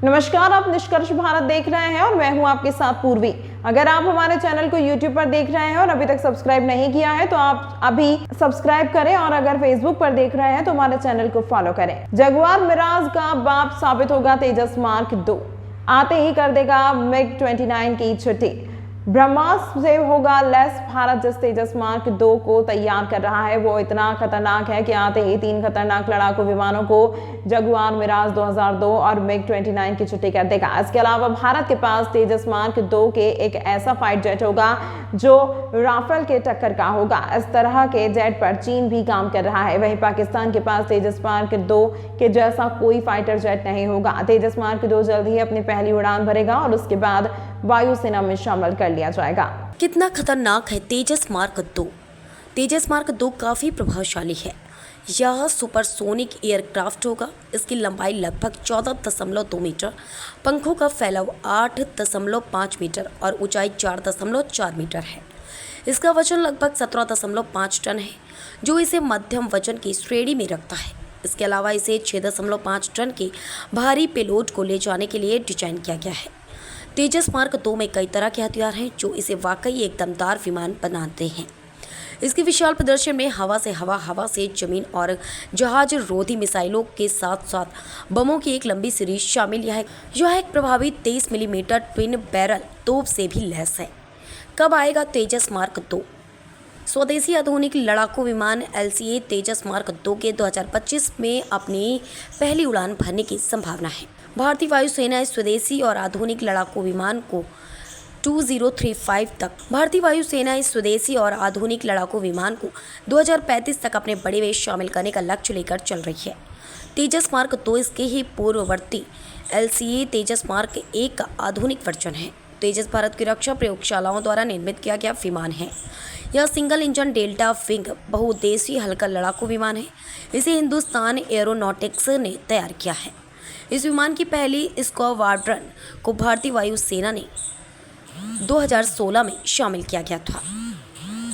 नमस्कार, आप निष्कर्ष भारत देख रहे हैं और मैं हूं आपके साथ पूर्वी। अगर आप हमारे चैनल को YouTube पर देख रहे हैं और अभी तक सब्सक्राइब नहीं किया है तो आप अभी सब्सक्राइब करें और अगर Facebook पर देख रहे हैं तो हमारे चैनल को फॉलो करें। जगुआर मिराज का बाप साबित होगा तेजस मार्क 2, आते ही कर देगा मिग 29 की छुट्टी। ब्रह्मास्त्र से होगा लैस। भारत जिस तेजस मार्क 2 को तैयार कर रहा है वो इतना खतरनाक है कि आते ही 3 खतरनाक लड़ाकू विमानों को जगुआर मिराज 2002 और मिग 29 की छुट्टी कर देगा। इसके अलावा भारत के पास तेजस मार्क 2 के एक ऐसा फाइट जेट होगा जो राफेल के टक्कर का होगा। इस तरह के जेट पर चीन भी काम कर रहा है। वहीं पाकिस्तान के पास तेजस मार्क 2 के जैसा कोई फाइटर जेट नहीं होगा। तेजस मार्क 2 जल्द ही अपनी पहली उड़ान भरेगा और उसके बाद वायुसेना में शामिल कर लिया जाएगा। कितना खतरनाक है तेजस मार्क 2। तेजस मार्क 2 काफ़ी प्रभावशाली है। यह सुपरसोनिक एयरक्राफ्ट होगा। इसकी लंबाई लगभग 14.2 मीटर, पंखों का फैलाव 8.5 मीटर और ऊंचाई 4.4 मीटर है। इसका वजन लगभग 17.5 टन है, जो इसे मध्यम वजन की श्रेणी में रखता है। इसके अलावा इसे 6.5 टन के भारी पेलोड को ले जाने के लिए डिजाइन किया गया है। तेजस मार्क 2 में कई तरह के हथियार हैं जो इसे वाकई एक दमदार विमान बनाते हैं। इसके विशाल प्रदर्शन में हवा से हवा, हवा से जमीन और जहाज रोधी मिसाइलों के साथ साथ बमों की एक लंबी सीरीज शामिल है। यह एक प्रभावी 23 मिलीमीटर ट्विन बैरल तोप से भी लैस है। कब आएगा तेजस मार्क 2? स्वदेशी आधुनिक लड़ाकू विमान LCA तेजस मार्क 2 के 2025 में अपनी पहली उड़ान भरने की संभावना है। भारतीय वायुसेना इस स्वदेशी और आधुनिक लड़ाकू विमान को 2035 तक अपने बड़े में शामिल करने का लक्ष्य लेकर चल रही है। तेजस मार्क 2 इसके ही पूर्ववर्ती LCA तेजस मार्क 1 का आधुनिक वर्जन है। तेजस भारत की रक्षा प्रयोगशालाओं द्वारा निर्मित किया गया विमान है। यह सिंगल इंजन डेल्टा विंग बहुउद्देशीय हल्का लड़ाकू विमान है। इसे हिंदुस्तान एरोनॉटिक्स ने तैयार किया है। इस विमान की पहली स्क्वाड्रन को भारतीय वायुसेना ने 2016 में शामिल किया गया था।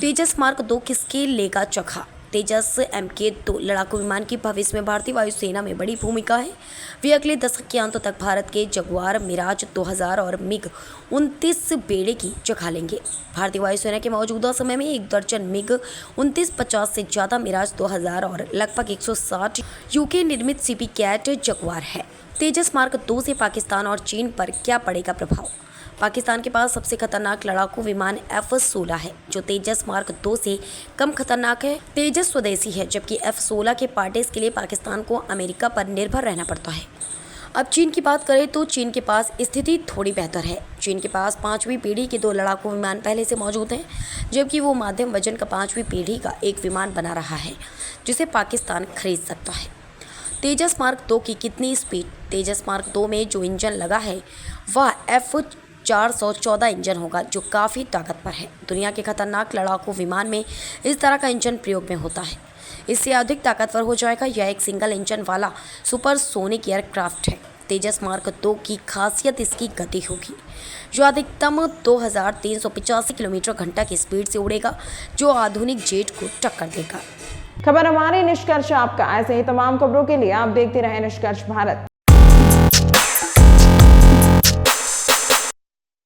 तेजस मार्क 2 किसके लेगा चखा? तेजस MK2 लड़ाकू विमान की भविष्य में भारतीय वायुसेना में बड़ी भूमिका है। वे अगले दशक के अंत तक भारत के जगुआर मिराज 2000 और मिग 29 बेड़े की जगह लेंगे। भारतीय वायुसेना के मौजूदा समय में 1 दर्जन मिग 29-50 से ज़्यादा मिराज 2000 और लगभग 160 UK निर्मित CP कैट जगुआर है। तेजस मार्क 2 से पाकिस्तान और चीन पर क्या पड़ेगा प्रभाव? पाकिस्तान के पास सबसे खतरनाक लड़ाकू विमान F-16 है, जो तेजस मार्क 2 से कम खतरनाक है। तेजस स्वदेशी है, जबकि F-16 के पार्टेस के लिए पाकिस्तान को अमेरिका पर निर्भर रहना पड़ता है। अब चीन की बात करें तो चीन के पास स्थिति थोड़ी बेहतर है। चीन के पास 5वीं पीढ़ी के 2 लड़ाकू विमान पहले से मौजूद हैं, जबकि वो मध्यम वजन का 5वीं पीढ़ी का एक विमान बना रहा है, जिसे पाकिस्तान खरीद सकता है। तेजस मार्क 2 की कितनी स्पीड? तेजस मार्क 2 में जो इंजन लगा है वह F414 इंजन होगा, जो काफ़ी ताकतवर है। दुनिया के खतरनाक लड़ाकू विमान में इस तरह का इंजन प्रयोग में होता है। इससे अधिक ताकतवर हो जाएगा। यह एक सिंगल इंजन वाला सुपरसोनिक एयरक्राफ्ट है। तेजस मार्क 2 की खासियत इसकी गति होगी, जो अधिकतम 2385 किलोमीटर घंटा की स्पीड से उड़ेगा, जो आधुनिक जेट को टक्कर देगा। खबर हमारे निष्कर्ष आपका। ऐसे ही तमाम खबरों के लिए आप देखते रहें निष्कर्ष भारत।